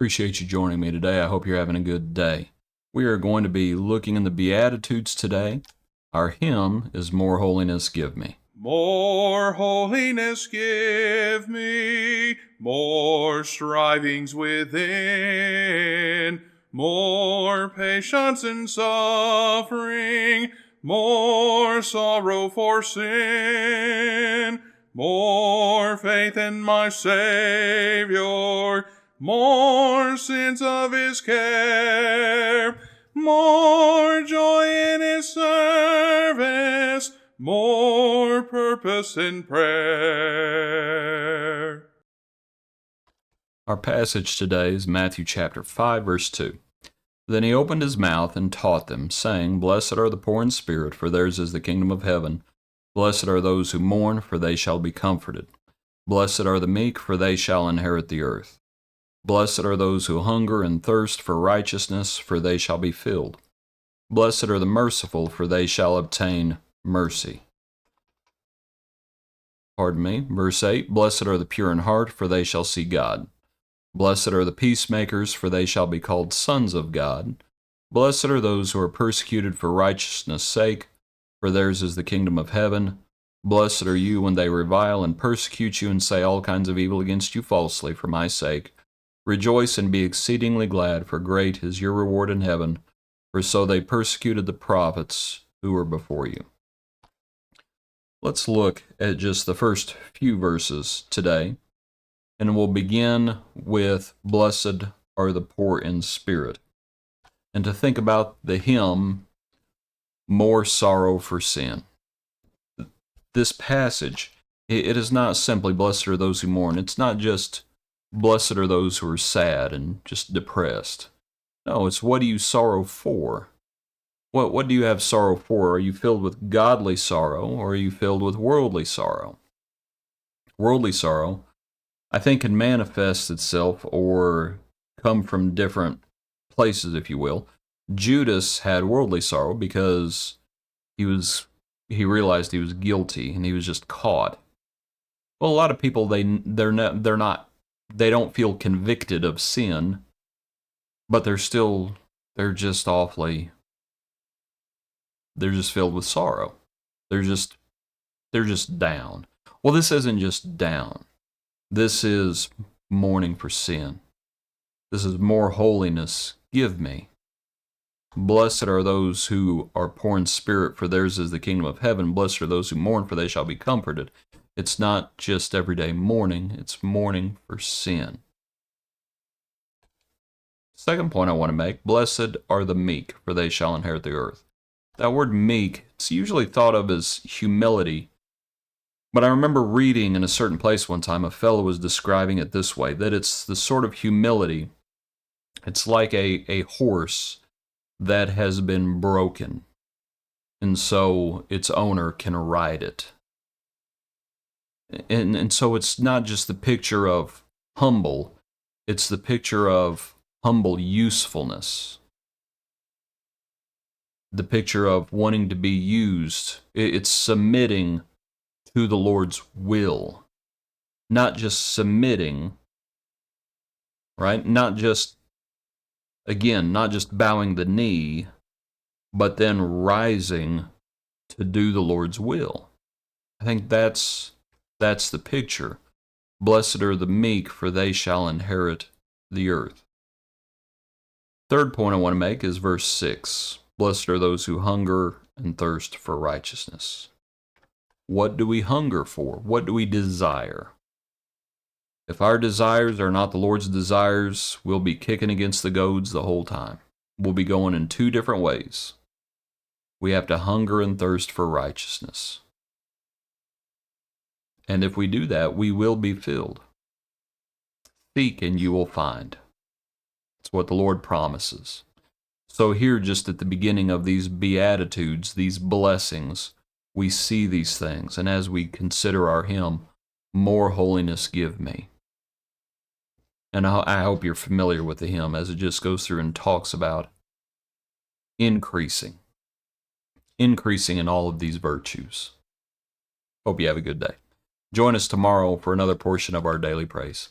Appreciate you joining me today. I hope you're having a good day. We are going to be looking in the Beatitudes today. Our hymn is More Holiness Give Me. More holiness give me, more strivings within, more patience in suffering, more sorrow for sin, more faith in my Savior, more sins of his care, more joy in his service, more purpose in prayer. Our passage today is Matthew chapter 5, verse 2. Then he opened his mouth and taught them, saying, Blessed are the poor in spirit, for theirs is the kingdom of heaven. Blessed are those who mourn, for they shall be comforted. Blessed are the meek, for they shall inherit the earth. Blessed are those who hunger and thirst for righteousness, for they shall be filled. Blessed are the merciful, for they shall obtain mercy. Verse 8, Blessed are the pure in heart, for they shall see God. Blessed are the peacemakers, for they shall be called sons of God. Blessed are those who are persecuted for righteousness' sake, for theirs is the kingdom of heaven. Blessed are you when they revile and persecute you and say all kinds of evil against you falsely for my sake. Rejoice and be exceedingly glad, for great is your reward in heaven, for so they persecuted the prophets who were before you. Let's look at just the first few verses today, and we'll begin with Blessed are the poor in spirit, and to think about the hymn, More Sorrow for Sin. This passage, it is not simply Blessed are those who mourn. It's not just Blessed are those who are sad and just depressed. No, it's what do you sorrow for? What do you have sorrow for? Are you filled with godly sorrow, or are you filled with worldly sorrow? Worldly sorrow, I think, can manifest itself or come from different places, if you will. Judas had worldly sorrow because he realized he was guilty and he was just caught. Well, a lot of people they don't feel convicted of sin, but they're just filled with sorrow. They're just down. Well, this isn't just down. This is mourning for sin. This is more holiness give me. Blessed are those who are poor in spirit, for theirs is the kingdom of heaven. Blessed are those who mourn, for they shall be comforted. It's not just everyday mourning, it's mourning for sin. Second point I want to make, blessed are the meek, for they shall inherit the earth. That word meek, it's usually thought of as humility, but I remember reading in a certain place one time, a fellow was describing it this way, that it's the sort of humility, it's like a horse that has been broken, and so its owner can ride it. And so it's not just the picture of humble, it's the picture of humble usefulness. The picture of wanting to be used. It's submitting to the Lord's will. Not just submitting, right? Not just bowing the knee, but then rising to do the Lord's will. I think that's the picture. Blessed are the meek, for they shall inherit the earth. Third point I want to make is verse 6. Blessed are those who hunger and thirst for righteousness. What do we hunger for? What do we desire? If our desires are not the Lord's desires, we'll be kicking against the goads the whole time. We'll be going in two different ways. We have to hunger and thirst for righteousness. And if we do that, we will be filled. Seek and you will find. It's what the Lord promises. So here, just at the beginning of these Beatitudes, these blessings, we see these things. And as we consider our hymn, More Holiness Give Me. And I hope you're familiar with the hymn as it just goes through and talks about increasing in all of these virtues. Hope you have a good day. Join us tomorrow for another portion of our daily praise.